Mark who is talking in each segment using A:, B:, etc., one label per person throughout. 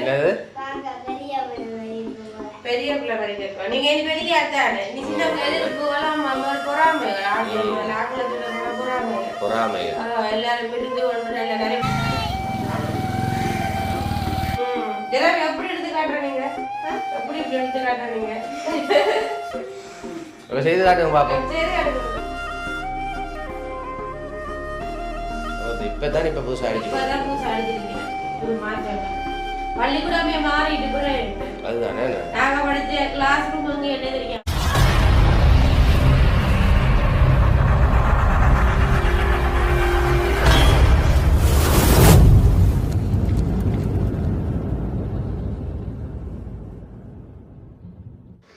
A: என்னது
B: பெரிய பிள்ளை மாதிரி கேட்பா. நீங்க இனி பெரிய ஆத்தானே நீ சின்ன பிள்ளைகளுக்கு பொறாமை
A: பொறாமை
B: எல்லாரும் பிரிந்து கொண்டு நிறைய எப்படி எடுத்து காட்டுறீங்க எப்படி இப்படி எடுத்து காட்டுறீங்க
A: செய்து காட்டுங்க பாப்போம். இப்பதான் இப்ப புதுசா
B: பள்ளிக்கூடமே மாறிட்டு கூட
A: அதுதானே
B: நாங்க படிச்ச கிளாஸ் ரூம் அங்க என்ன தெரியும்.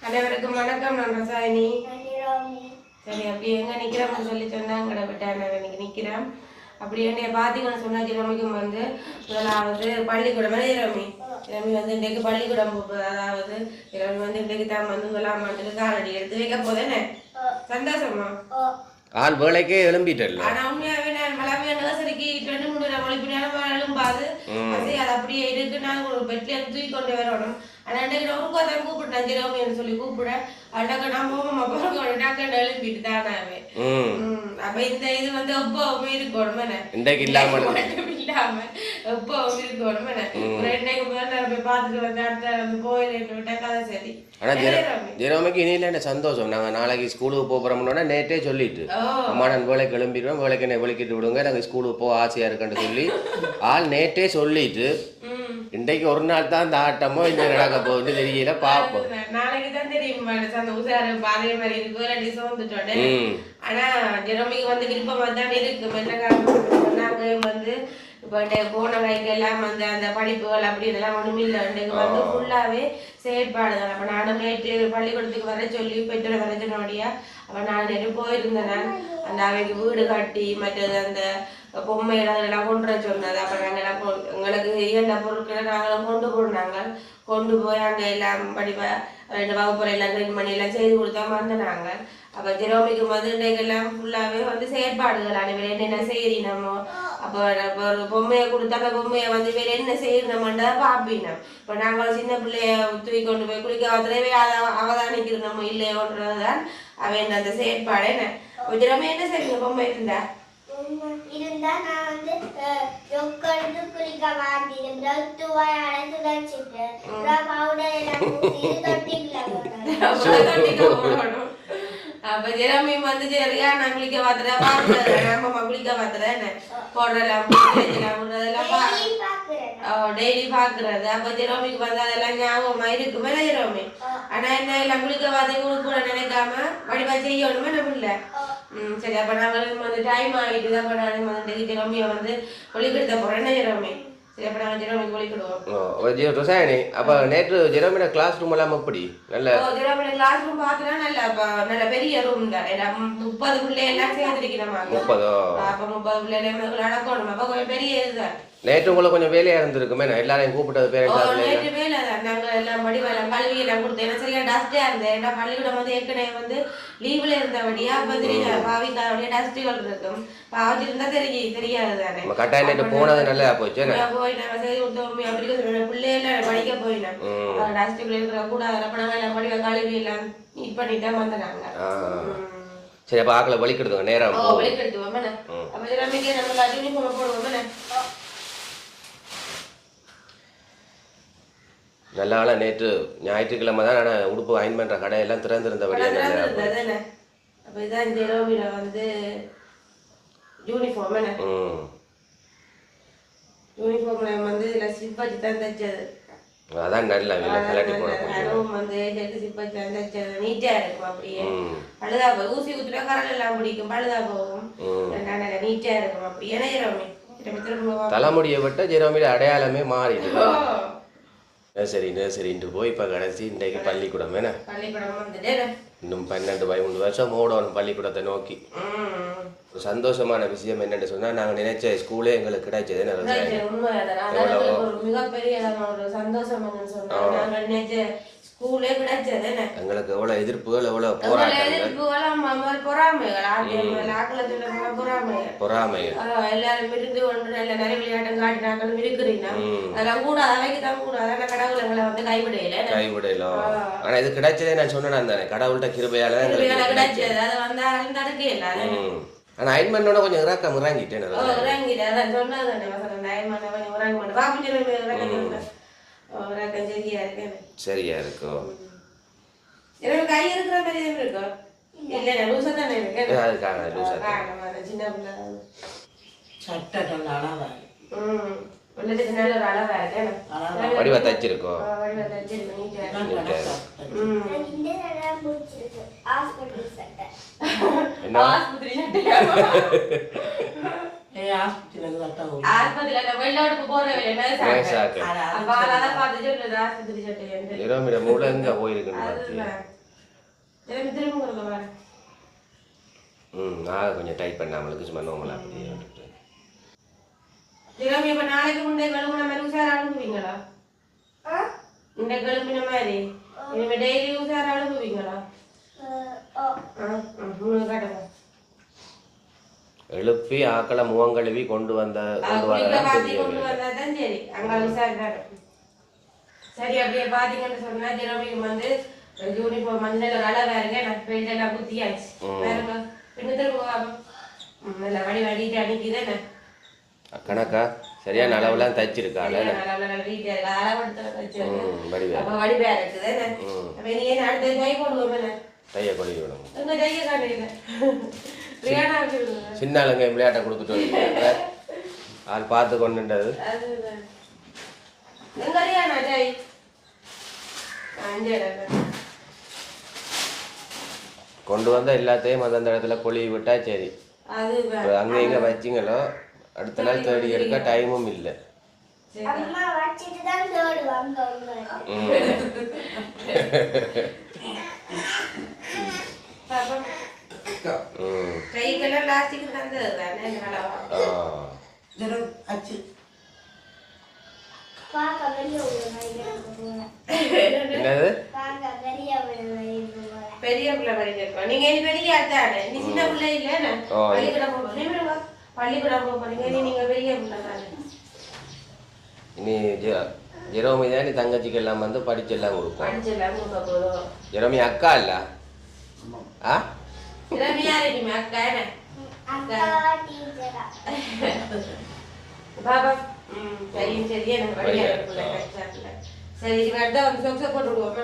B: அனைவருக்கும் வணக்கம். நான் ரசாயினி. சரி அப்படி எங்க நிக்கிறோம்னு சொல்லி சொன்னாங்க விட்டாங்க இன்னைக்கு நிக்கிறோம். அப்படி என்னைய பார்த்தீங்கன்னு சொன்னா ரமிக்கும் வந்து முதலாவது பள்ளிக்கூடம் ரமி வந்து இன்றைக்கு பள்ளிக்கூடம் அதாவது ரமி வந்து இன்றைக்கு தான் வந்து முதலாம் ஆண்டுக்கு காலடி எடுத்து வைக்க போதேன்னு சந்தோஷமா
A: ஆள் வேலைக்கே எழும்பிட்டல.
B: ஆனா உண்மையாவே நான் மலாமையா நர்சரிக்கு 2-3 மணிக்கு நேரம் எழும்பாது அது அப்படியே இருக்கு. நான் ஒரு பெட்ல தூக்கி கொண்டு வரணும். ஆனா இன்றைக்கு ரொம்ப தான் கூப்பிட்டேன் ஜெரோமின்னு சொல்லி கூப்பிட அடக்க நம்ம டக்குன்னு எழுப்பிட்டு தானாவே. அப்ப இந்த இது வந்து எப்பவுமே இருக்கணும்
A: இன்றைக்கு இல்லாம
B: எப்பவும் இருக்கணும். ரெண்டைக்கு முதல்ல போய் பார்த்துட்டு வந்து அடுத்த போயிட்டு விட்டா கதை சரி.
A: ஆனா ஜெரோமிக்கு இனியில என்ன சந்தோஷம். நாங்க நாளைக்கு ஸ்கூலுக்கு போறோம்னா நேற்றே சொல்லிட்டு அம்மா நான் வேலைக்கு கிளம்பிடுவேன் வேலைக்கு என்ன வெளிக்கிட்டு விடுங்க நாங்க ஸ்கூலுக்கு போக ஆசையா இருக்குன்னு சொல்லி ஆள் நேற்றே சொல்லிட்டு இன்றைக்கு ஒரு நாள் தான் இந்த ஆட்டமோ இந்த நடக்க போகுது தெரியல பாப்போம்.
B: நாளைக்கு தான் தெரியும் அந்த உசாரு பாதைய மாதிரி இருக்கு இல்லாட்டி சோர்ந்துட்டோம். ஆனா ஜெரோமிக்கு வந்து விருப்பமா தான் இருக்கு. என்ன காரணம் நாங்க வந்து இப்போ போன வரைக்கும் எல்லாம் வந்து அந்த படிப்புகள் அப்படி இதெல்லாம் ஒண்ணுமே இல்லை. இன்றைக்கு வந்து ஃபுல்லாவே செயற்பாடுதான். அப்ப நானும் நேற்று பள்ளிக்கூடத்துக்கு வர சொல்லி பெற்றோரை வர சொன்னபடியா அப்ப நான் நேற்று போயிருந்தேன். நான் அந்த அவைக்கு வீடு கட்டி மற்றது அந்த பொம்மை எல்லாம் கொண்டு வர சொன்னது. அப்ப நாங்க எல்லாம் எங்களுக்கு இயன்ற பொருட்களை நாங்களும் கொண்டு போனாங்க. கொண்டு போய் அங்க எல்லாம் படிப்பா வகுப்புறை எல்லாம் கிளீன் பண்ணி எல்லாம் செய்து கொடுத்தா வந்தாங்க. அப்ப ஜெரோமிக்கு வந்து இன்றைக்கெல்லாம் ஃபுல்லாவே வந்து செயற்பாடுகள் அனைவரும் என்னென்ன செய்யறீனமோ அப்போ ஒரு பொம்மையை கொடுத்தா அந்த பொம்மையை வந்து வேற என்ன செய்யணும்ன்றதை பார்ப்பினோம். இப்போ நாங்கள் சின்ன பிள்ளைய தூக்கி கொண்டு போய் குளிக்க வந்ததே அவதானிக்கிறோமோ இல்லையோன்றதுதான் அவன் அந்த செயற்பாடு. என்ன ஜெரோமி என்ன செய்வீங்க பொம்மை இருந்தா
C: இருந்தா நான் வந்து ஜொக்கெடுத்து குளிக்க மாட்டேன் துவாய் அடைந்து வச்சுட்டு பவுடர் எல்லாம் தொட்டிக்கல.
B: அப்ப ஜெரோமி வந்து சரியா நான் குளிக்க பாத்துறா பாக்குறேன் நம்ம குளிக்க பாத்துறேன் என்ன போடுறலாம் டெய்லி பாக்குறது. அப்ப ஜெரோமிக்கு வந்து அதெல்லாம் ஞாபகமா இருக்குமே ஜெரோமி. ஆனா என்ன எல்லாம் குளிக்க பார்த்து கூட நினைக்காம வடிவா செய்யணுமே நம்ம இல்ல. சரி அப்ப நாங்களும் வந்து டைம் ஆகிட்டு தான் நான் வந்து ஜெரோமியை வந்து குளிக்கெடுத்த போறேன் என்ன ஜெரோமி. சரி அப்ப நாங்க ஜெரோமி குளிக்கிடுவோம்.
A: அப்ப நேற்று ஜெரோமியோட கிளாஸ் ரூம் எல்லாம் எப்படி நல்ல
B: ஜெரோமியோட கிளாஸ் ரூம் பார்த்தா நல்ல பெரிய ரூம் தான். 30 பிள்ளை எல்லாம் சேர்ந்துருக்கிறோம்.
A: 30
B: அப்ப 30 பிள்ளைகள் நடக்கணும். அப்ப கொஞ்சம் பெரிய இதுதான்.
A: நேற்று உங்களுக்கு கொஞ்சம் வேலையா இருந்திருக்குமே எல்லாரையும் கூப்பிட்டது பேர்
B: நேற்று வேலை தான். நாங்க எல்லாம் படிவெல்லாம் கல்வி எல்லாம் கொடுத்தோம். ஏன்னா சரியா டஸ்டா இருந்தேன். ஏன்னா பள்ளிக்கூடம் வந்து ஏற்கனவே வந்து லீவ்ல இருந்தபடியா அப்ப தெரியாது பாவிக்காத டஸ்ட்டுகள் இருக்கும். பாவச்சிருந்தா தெரியாது தானே.
A: கட்டாயம் நேற்று போனது நல்லா போச்சு.
B: போய் நாங்க செய்து கொடுத்தோம். அப்படி பிள்ளைகள் படிக்க போயினோம். டஸ்ட்டுகள் இருக்கிற கூட அப்ப நாங்க எல்லாம் படிவ கல்வி எல்லாம் நீட் பண்ணிட்டு வந்தாங்க.
A: சரி அப்ப ஆக்களை வலிக்கெடுத்துங்க நேரம்
B: வலிக்கெடுத்துவோம். அப்ப ஜெரோமிக்கு நம்ம யூனிஃபார்ம் போடுவோம்.
A: நல்ல ஆளா நேற்று ஞாயிற்றுக்கிழமை தான் ஆனால் உடுப்பு அயன் பண்ணுற கடையெல்லாம் திறந்திருந்தபடியா
B: அப்போ இதான் ஜெரோமில வந்து யூனிஃபார்ம் என்ன யூனிஃபார்ம்ல வந்து இதில் ஸ்லிப் வச்சு தான் தைச்சது.
A: அதான் நல்ல கலட்டி
B: போடுவோம் வந்து ஸ்லிப் வச்சு தான் தைச்சது. நீட்டாக இருக்கும். அப்படியே பழுதா போகும். ஊசி ஊற்றுனா கரல் எல்லாம் பிடிக்கும். பழுதா போகும். நல்ல நீட்டாக இருக்கும். அப்படி ஏன்னா ஜெரோமி
A: தலைமுடியை விட்ட ஜெரோமில அடையாளமே மாறிடு. நர்சரின்ட்டு போய் இப்போ கடைசி இன்றைக்கு பள்ளிக்கூடம் என்ன இன்னும் 12-13 வருஷம் ஓடணும் பள்ளிக்கூடத்தை நோக்கி. ஒரு சந்தோஷமான விஷயம் என்னன்னு சொன்னா நாங்க நினைச்ச ஸ்கூலே எங்களுக்கு கிடைச்சது.
B: மிகப்பெரிய ஒரு சந்தோஷம் என்னன்னு சொன்னா நாங்க நினைச்ச ஸ்கூலே கிடைச்சது என்ன
A: எங்களுக்கு எவ்வளவு எதிர்ப்புகள் எவ்வளவு போராட்டங்கள் பொறாமைகள்
B: எல்லாரும் இருந்து ஒன்று நல்ல நிறைய விளையாட்டம் காட்டினாங்களும் இருக்கிறீங்க அதெல்லாம் கூட அவைக்கு தான் கூட அதான கடவுள் எங்களை வந்து கைவிடையில
A: ஆனா இது கிடைச்சதே நான் சொன்னேன் தானே கடவுள்கிட்ட கிருபையால
B: கிடைச்சது அதை வந்து தடுக்கல
A: ஆனா அயன்மேனோட கொஞ்சம் இறக்கம் இறங்கிட்டேன்
B: அதான் சொன்னதானே
A: சரியா இருக்கும்
B: எனக்கு கை இருக்கிற மாதிரி இருக்கும் இல்ல லூசா தானே இருக்கு
A: அதுக்காக லூசா
B: சின்ன பிள்ளை
C: சட்டை அளவா
B: உள்ளதுக்கு நல்ல ஒரு அளவா இருக்கு
A: வடிவா தச்சிருக்கோம் மூலங்க போயிருக்குன்னு நான் கொஞ்சம் டைட் பண்ணாமலுக்கு சும்மா நோமலா
B: நாளைக்கு முன்னே கழுவுன மாதிரி உஷாரா அனுப்புவீங்களா இந்த கழுப்பின மாதிரி இனிமே டெய்லி உஷாரா அனுப்புவீங்களா
A: எழுப்பி ஆக்களை முகங்கழுவி கொண்டு வந்தாதான்
B: சரி அங்க உஷாராரு சரி அப்படியே பாத்தீங்கன்னு சொன்னா ஜெரோமிக்கு வந்து யூனிஃபார்ம் மஞ்சள் அளவா இருங்க நான் பெயிண்ட் எல்லாம் குத்தியாச்சு வேற பின்னத்திற்கு நல்லா வடி வடிட்டு அனுப்பிதானே
A: கணக்கா சரியான அளவுலாம் தைச்சிருக்காள் தைய கொடி விடும் சின்ன ஆளுங்க விளையாட்டை கொடுத்துட்டு ஆள் பார்த்து கொண்டுன்றது கொண்டு வந்த எல்லாத்தையும் அந்த இடத்துல கொழுவி விட்டா சரி அங்க இங்க வச்சிங்களோ அடுத்த நாள் தேடி எடுக்க டைமும் இல்லை என்னது
B: பெரிய பிள்ளை படிக்க நீங்க பெரிய அத்தானே நீ சின்ன பிள்ளை இல்ல பள்ளிக்கூடம் போறீங்க நீங்க பெரிய பிள்ளை தானே
A: இனி ஜெரோமி தான் தங்கச்சிக்கு எல்லாம் வந்து படிச்செல்லாம் கொடுப்போம் ஜெரோமி அக்கா இல்ல
B: ஜெரோமி யாரு நீ அக்கா பாபா சரி சரி எனக்கு வழியா சரி அடுத்த வந்து சொக்ஸ போட்டு விடுவோம்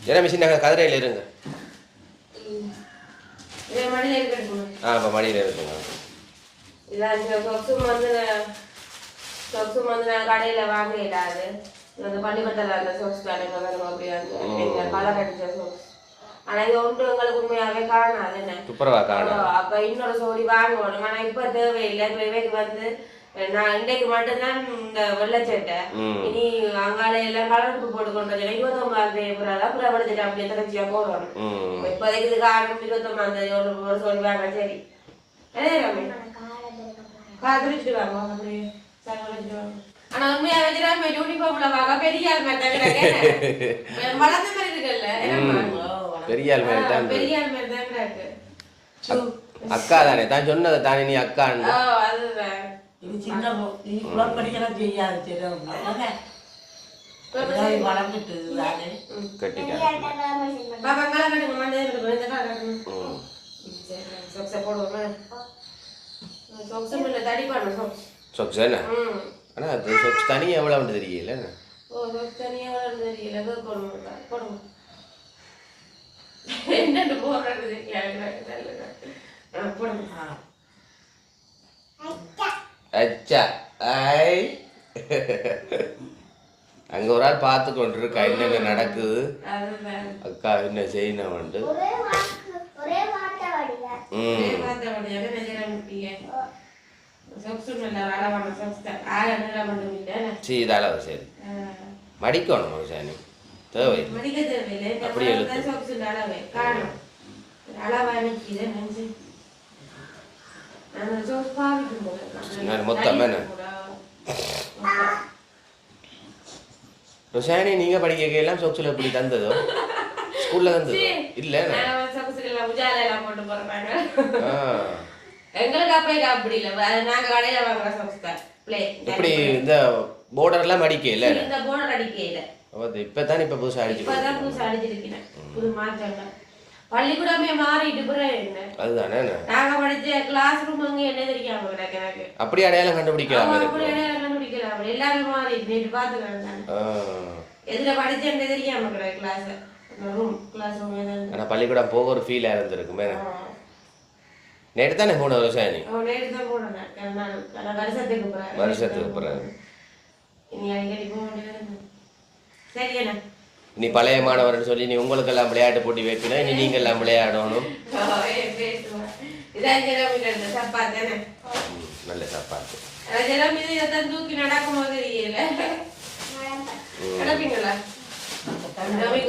A: ஜெரோமி சின்ன கதிரையில் இருங்க
B: மடியில இருக்கு
A: இப்போ மடியில் இருக்குங்க
B: இதான் சொக்ஸும் வந்து நான் கடையில் வாங்க இல்லாது இந்த பள்ளிக்கூடத்தில் அந்த சொக்ஸ் கடைக்கு வரும் அப்படியே அந்த கலர் அடிச்ச சொக்ஸ் ஆனால் இது ஒன்று எங்களுக்கு உண்மையாகவே காணாது என்ன
A: துப்புரவா காணும்
B: அப்போ இன்னொரு சோடி வாங்கணும் ஆனால் இப்போ தேவையில்லை இப்போ இவைக்கு வந்து நான் இன்றைக்கு மட்டும்தான் இந்த வெள்ளச்சட்டை இனி அங்கால எல்லாம் கலருக்கு போட்டு கொண்டு 29 அப்புறம் வெள்ளச்சட்டை அப்படியே தொடர்ச்சியா போடணும் இப்போதைக்கு இது காரணம் 29 ஒரு சொல்லி வாங்க சரி அதே ராமே காத்திரிச்சுட்டு வாங்க அப்படியே சகலிச்சுட்டு வாங்க ஆனா உண்மையா வச்சுடாம யூனிஃபார்ம்ல வாங்க பெரிய ஆள் மாதிரி தான் வளர்ந்த மாதிரி இருக்குல்ல
A: பெரிய ஆள் மாதிரி தான்
B: இருக்கு
A: அக்கா தானே தான் சொன்னது தானே நீ அக்கான்னு
B: அதுதான்
C: இது சின்ன நீ குளப்படிக்கலாம் செய்யாது சரி வளர்ந்துட்டு தானே
A: கட்டிட்டேன்
B: பாபா கால கட்டுங்க மண்டே இருக்கு இந்த கால கட்டுங்க சொக்ஸ போடுவோம் சொக்ஸ் இல்ல தடி பண்ணு
A: சொக்ஸ் என்ன ஆனா அது சொக்ஸ் தனியா எவ்வளவு தெரியல
B: ஓ சொக்ஸ் தனியா எவ்வளவு தெரியல போடுங்க என்னன்னு போறது தெரியல போடுங்க
A: அச்சா ஐ அங்க ஒரு ஆள் பார்த்து கொண்டிருக்கா என்னென்ன நடக்குது அக்கா என்ன செய்யணும் இது அளவு சரி மடிக்கணும் சாணி தேவை அப்படி எழுத்து மொத்தம் என்ன ரோஷானி நீங்க படிக்க எல்லாம் சொக்ஸில் எப்படி தந்ததோ ஸ்கூல்ல தந்ததோ இல்ல
B: சபசுக்கெல்லாம் உஜால எல்லாம் போட்டு போறாங்க எங்களுக்கு அப்படி இல்ல நாங்க கடையில வாங்குற சபஸ் தான் பிளே
A: இப்படி இந்த பார்டர் எல்லாம் அடிக்க இல்ல
B: இந்த பார்டர் அடிக்க இல்ல
A: இப்பதான் இப்ப புதுசா அடிச்சு
B: இப்பதான் புதுசா அடிச்சிருக்கேன் புது மாற்றம் பள்ளிக்கூடமே மாறிட்டு போறேன் என்ன
A: அதுதானே
B: நாங்க படிச்ச கிளாஸ் ரூம் அங்க என்ன தெரியாம கிடக்கு எனக்கு
A: அப்படி அடையாளம் கண்டுபிடிக்கலாம்
B: அப்படி அடையாளம் கண்டுபிடிக்கலாம் எல்லாமே மாறிட்டு நேற்று பாத்துக்கிறேன் எதுல படிச்சேன்னு தெரியாம கிடக்கு கிளாஸ் ரூம் ஏதாவது
A: ஆனா பள்ளிக்கூடம் போக ஒரு ஃபீலா இருந்திருக்குமே நேற்று தானே போன ரோஷானி
B: நேற்று தான் போனேன்
A: வருஷத்துக்கு போறேன்
B: இனி அடிக்கடி போக வேண்டியது சரி என்ன
A: நீ பழைய மாணவர்னு சொல்லி நீ உங்களுக்கெல்லாம் விளையாட்டு போட்டி வைக்கணும் இனி நீங்க எல்லாம் விளையாடணும் நல்ல சாப்பாடு
B: தூக்கி நடக்கும் போது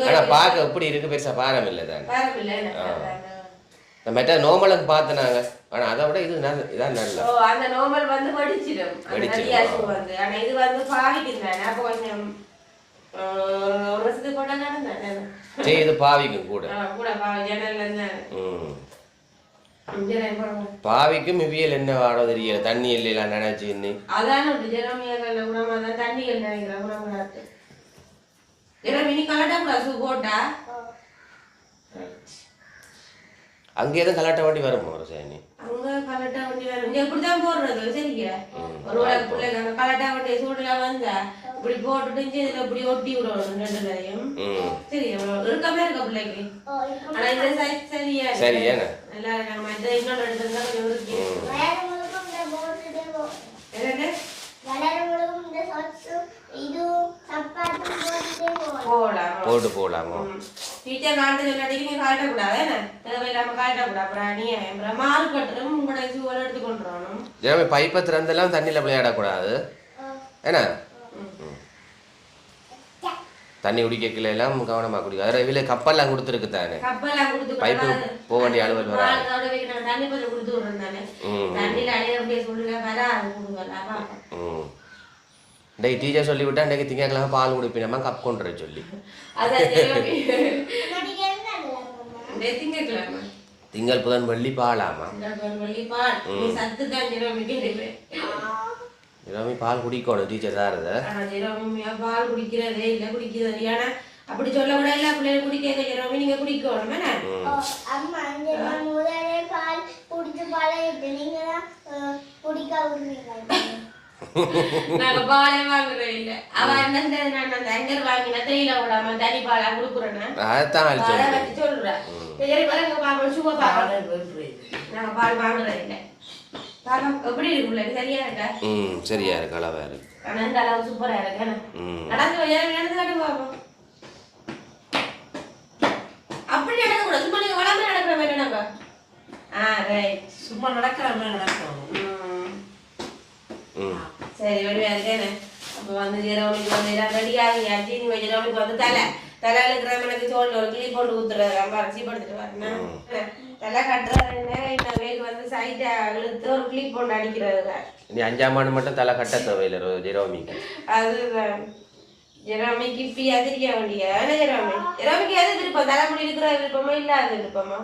A: ஆனா பார்க்க எப்படி இருக்கு பெருசா பாரம் இல்லை தானே மெட்ட நோமலுக்கு பார்த்தனாங்க ஆனா அதை விட இது இதான் நல்ல
B: அந்த நோமல் வந்து வடிச்சிடும் வந்து ஆனா இது வந்து பாவிக்குது அப்போ கொஞ்சம் ஒரு வருஷத்துக்கு கூட நடந்தேன்
A: சரி இது பாவிக்கும் கூட
B: கூட ஜன்னல்ல
A: பாவிக்கும் இவியல் என்ன வாடோ தெரியல தண்ணி இல்லையா நினைச்சு
B: அதான் ஜெரமியாக்கல்ல குணமா தான் தண்ணிகள் நினைக்கிற குணமா இருக்கு ஜெரமி நீ கலட்டா கூட சூ போட்டா
A: அங்கே எதுவும் கலாட்ட வண்டி வரும் ரோஷானி
B: அங்க கலட்டா வண்டி வரும் இங்க இப்படிதான் போடுறது சரிங்க ஒரு பிள்ளைங்க கலட்டா வண்டி சூடுல வந்தா இப்படி போட்டுட்டு இதுல இப்படி ஒட்டி விடணும் ரெண்டுலையும் சரி இருக்கமே இருக்க பிள்ளைக்கு ஆனா இந்த சைஸ் சரியா
A: சரியா
B: நல்லா நம்ம இதை இன்னொரு எடுத்துருந்தா கொஞ்சம் இருக்கு
A: போடலாமா
B: டீச்சர் நாட்டு சொல்லாட்டிக்கு நீ காட்டக்கூடாது என்ன தேவையில்லாம காட்டக்கூடாது அப்புறம் நீ மாறு கட்டுறோம் உங்களோட சூழல் எடுத்துக்கொண்டுறோம்
A: பைப்பை திறந்தெல்லாம் தண்ணியில விளையாடக்கூடாது ஏன்னா தண்ணி குடிக்கல எல்லாம் கவனமா குடிக்க அதாவது இதில் கப்பல்லாம் கொடுத்துருக்கு தானே பைப்பு போக வேண்டிய அளவில் வர டேய் டீச்சர் சொல்லி விட்டா இன்றைக்கு திங்கக்கிழமை பால் குடிப்பினமா கப் கொண்டு சொல்லி திங்கள் புதன் வெள்ளி பாலாமா ஜெரோமி பால் குடிக்கணும் டீச்சர் தான்
B: பால் குடிக்கிறதே இல்ல குடிக்கிறது ஏன்னா அப்படி சொல்ல கூட இல்ல பிள்ளைங்க குடிக்க ஜெரோமி நீங்க குடிக்கணும் நாங்க பாலே வாங்குறோம் இல்ல அவ என்ன நான் அந்த அங்கர் வாங்கின தேயில விடாம தனி பாலா கொடுக்குறேன் சொல்றேன் சரி பாருங்க பாப்போம் சும்மா பாப்போம் நாங்க பால் வாங்குறோம் இல்ல எப்படி இருக்கு சரியா இருக்கா
A: சரியா இருக்கு அளவா இருக்கு
B: ஆனா இந்த அளவு சூப்பரா இருக்கு நடந்து நடந்து காட்டு பாப்போம் அப்படி நடக்க கூட சும்மா நீங்க வளர்ந்து நடக்கிற மாதிரி நாங்க ரைட்
C: சும்மா நடக்கிற மாதிரி நடக்கணும்
B: சரி வெளியா இருக்கேன்னு அப்ப வந்து ஜெரோமிக்கு வந்து எல்லாம் ரெடி ஆகியாச்சு நீ ஜெரோமிக்கு வந்து தலை இருக்கிற எனக்கு சோழில் ஒரு கிளி போட்டு ஊத்துறது ரொம்ப அரைச்சி படுத்துட்டு வரேன் தலை கட்டுறதுன்னா இந்த வேக்கு வந்து சைட்டை இழுத்து ஒரு கிளிப் போட்டு அடிக்கிறது
A: நீ 5ஆம் ஆண்டு மட்டும் தலை கட்ட தேவையில்லை ஜெரோமிக்கு
B: அதுதான் ஜெரோமிக்கு இப்பி அதிரிக்க வேண்டிய ஜெரோமிக்கு எது விருப்பம் தலைமுடி இருக்கிற விருப்பமா இல்லாத விருப்பமா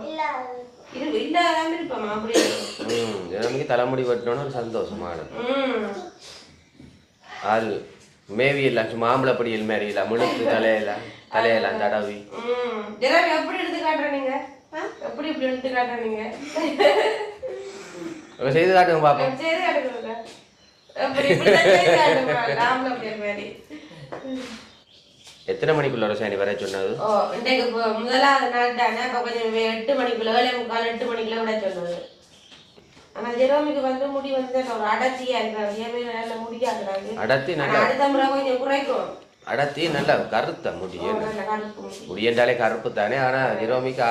B: இல்லாத விருப்பமா அப்படி
A: ஜெரோமிக்கு தலைமுடி வெட்டணும்னு ஒரு சந்தோஷமான ஆள் மேவி இல்லை சும்மா ஆம்பளை படியில் மாரி இல்லை முழுத்து தலையெல்லாம் தடவி
B: ஜெரோமி எப்படி எடுத்து காட்டுற நீங்க எப்படி இப்படி எடுத்து காட்டுறீங்க
A: செய்து காட்டுங்க பாப்போம்
B: செய்து காட்டுங்க அப்படி இப்படி செய்து காட்டுங்க நாமல அப்படியே மாதிரி
A: எத்தனை மணிக்குள்ள ரோஷானி வர சொன்னது
B: இன்னைக்கு முதலாவது நாள் தானே அப்ப கொஞ்சம் 8 மணிக்குள்ள 7:45 8 மணிக்குள்ள விட சொன்னது ஆனா ஜெரோமிக்கு வந்து முடி வந்து ஒரு அடர்த்தியா இருக்கிற முடிக்காது
A: அடர்த்தி நல்லா
B: அடுத்த முறை கொஞ்சம் குறைக்கும்
A: அடர்த்தி நல்லா கருத்த முடியண்டாலே கருப்பு தானே ஆனா ஜெரோமிக்கு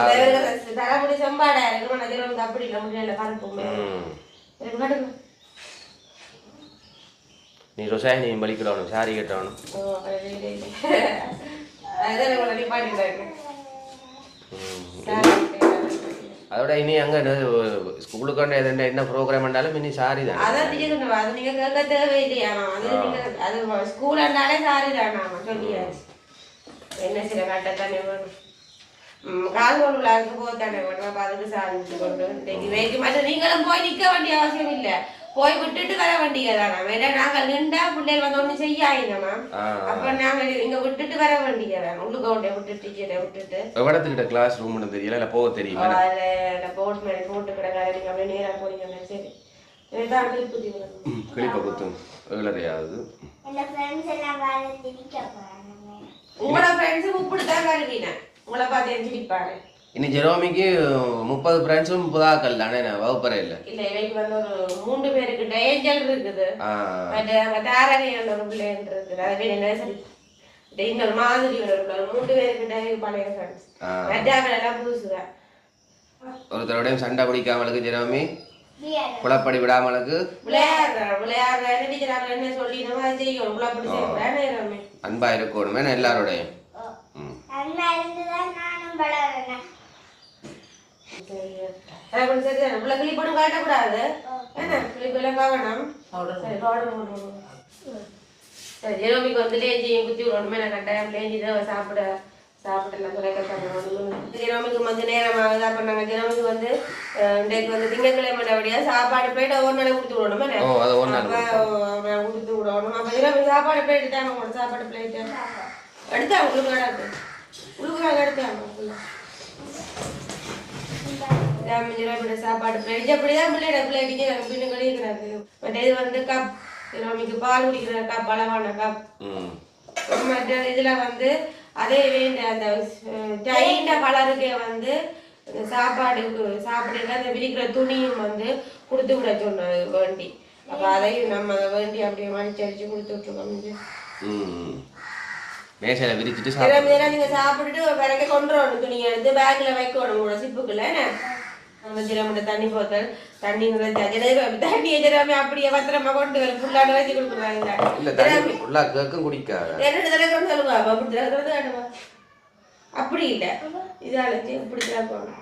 B: தலைமுடி செம்பாடா இருக்கு ஆனா ஜெரோமிக்கு அப்படி இல்லை முடியல கருப்பு
A: நீ ரோஷானி பலிக்கணும் சாரி கட்டணும் அதோட இனி அங்கே ஸ்கூலுக்கு என்ன ப்ரோக்ராம் பண்ணாலும் இனி சாரி தான்.
B: அதான் நீங்க அது நீங்க கேட்க தேவையில்லையாமா. அது நீங்க அது ஸ்கூல்னாலே சாரி தானாமா சொல்லியாச்சு. என்ன சில கட்டத்தானே வேணும். கால்கோள் விழாவுக்கு போத்தானே வேணும். அப்போ அதுக்கு சாரி கொண்டு வைக்க மாட்டேன். நீங்களும் போய் நிற்க வேண்டிய அவசியம் இல்லை. போய் விட்டுட்டு வர வேண்டியதானா. வேற நாங்கள் நின்றா பிள்ளைகள் வந்து ஒன்றும் செய்யாயினமா. அப்ப நாங்க இங்க விட்டுட்டு வர வேண்டியதான். உள்ளுக்கோட்டை விட்டுட்டு டீச்சரை விட்டுட்டு
A: எவ்வளோத்துக்கிட்ட கிளாஸ் ரூம்னு தெரியல, இல்லை போக தெரியுமா?
B: அதில் போட் மேலே போட்டு கிடக்காது. நீங்கள் அப்படியே நேராக போறீங்க. சரி இதுதான் கிளிப்புத்தி
A: கிளிப்பை குத்தும் ஏழரையாவது.
B: உங்களோட ஃப்ரெண்ட்ஸு இப்படித்தான் கருவினேன். உங்களை பார்த்து சிரிப்பாங்க.
A: இனி ஜெரோமிக்கு 30 ஃப்ரெண்ட்ஸும் புதாக்கள் தானே, நான் வகுப்பறை இல்லை.
B: இல்லை இவைக்கு வந்து ஒரு 3 பேருக்கு ஏஞ்சல் இருக்குது. அங்கே தாரகை ஒரு பிள்ளைன்னு இருக்குது. அது பேர் என்ன சரி இன்னொரு மாதிரி ஒரு 3 பேருக்கு பழைய ஃப்ரெண்ட்ஸ். மற்றாக்கள் எல்லாம் புதுசுதான்.
A: ஒருத்தரோடையும் சண்டை பிடிக்காமலுக்கு ஜெரோமி குளப்படி விடாமலுக்கு
B: விளையாடுற டீச்சர் என்ன சொல்லிடுமோ அதை செய்யணும். குளப்படி செய்யக்கூடாது.
A: அன்பா இருக்கணுமே எல்லாரோடையும்.
B: கிளிப்படும் காட்டக்கூடாது. கிளிப்பெல்லாம் கவனம். ஜெரோமிக்கு வந்து லேஞ்சியும் குத்தி விடணுமே. நான் கட்டாயம் லேஞ்சி தான் சாப்பிடலாம். ஜெரோமிக்கு வந்து நேரமாகுது. அப்போ நாங்கள் ஜெரோமிக்கு வந்து இன்றைக்கு வந்து திங்கட்கிழமை அப்படியா சாப்பாடு போயிட்டு ஒரு நாளை கொடுத்து விடணுமே. கொடுத்து விடணும். அப்போ ஜெரோமிக்கு சாப்பாடு போயிட்டு தான் உங்களோட சாப்பாடு பிளேட்டு எடுத்தாங்க. உங்களுக்கு கிடக்கு உழுவுறாங்க எடுத்தாங்க. சாப்பாடு பிளேட் அப்படிதான் பிள்ளைட பிள்ளைட்டிக்கு நாங்கள் பின்ன கழிக்கிறாங்க. பட் இது வந்து கப் ஜெரோமிக்கு பால் குடிக்கிற கப் அளவான கப். மற்ற இதில் வந்து அதே வேண்ட அந்த டைண்ட கலருக்கே வந்து சாப்பாடுக்கு சாப்பிடுங்க அந்த விரிக்கிற துணியும் வந்து கொடுத்து விட சொன்னது வேண்டி. அப்போ அதையும் நம்ம வேண்டி அப்படியே மடிச்சு அடிச்சு கொடுத்து விட்டுருக்கோம்.
A: மேசையில விரிச்சிட்டு
B: நீங்க சாப்பிட்டுட்டு பிறகு கொண்டு வரணும். துணியை எடுத்து பேக்ல வைக்கணும். உங்களோட சிப்புக்குள்ள நம்ம ஜெரோமிட்ட தண்ணி போத்தல் தண்ணி தண்ணியை ஜெரோமி அப்படியே பத்திரமா கொண்டு வரும். ஃபுல்லாக வச்சு கொடுக்குறாங்க. அப்படி இல்லை இதால இப்படி போகணும்.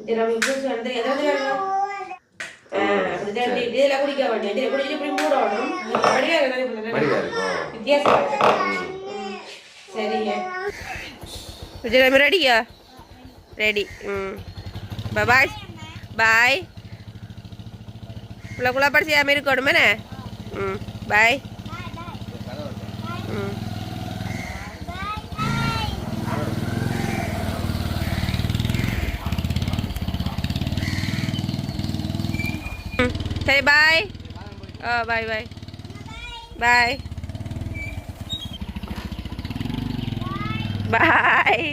B: ஜெரோமி பூசி வந்து இதெல்லாம் குடிக்க வேண்டிய குடிச்சிட்டு இப்படி மூடணும். வித்தியாசம். சரிங்க ஜெரோமி ரெடியா? ரெடி. பாய் பாய். குள்ள படிச்சாம இருக்கணுமே. பாய். சரி பாய். பாய் பாய் பாய் பாய்.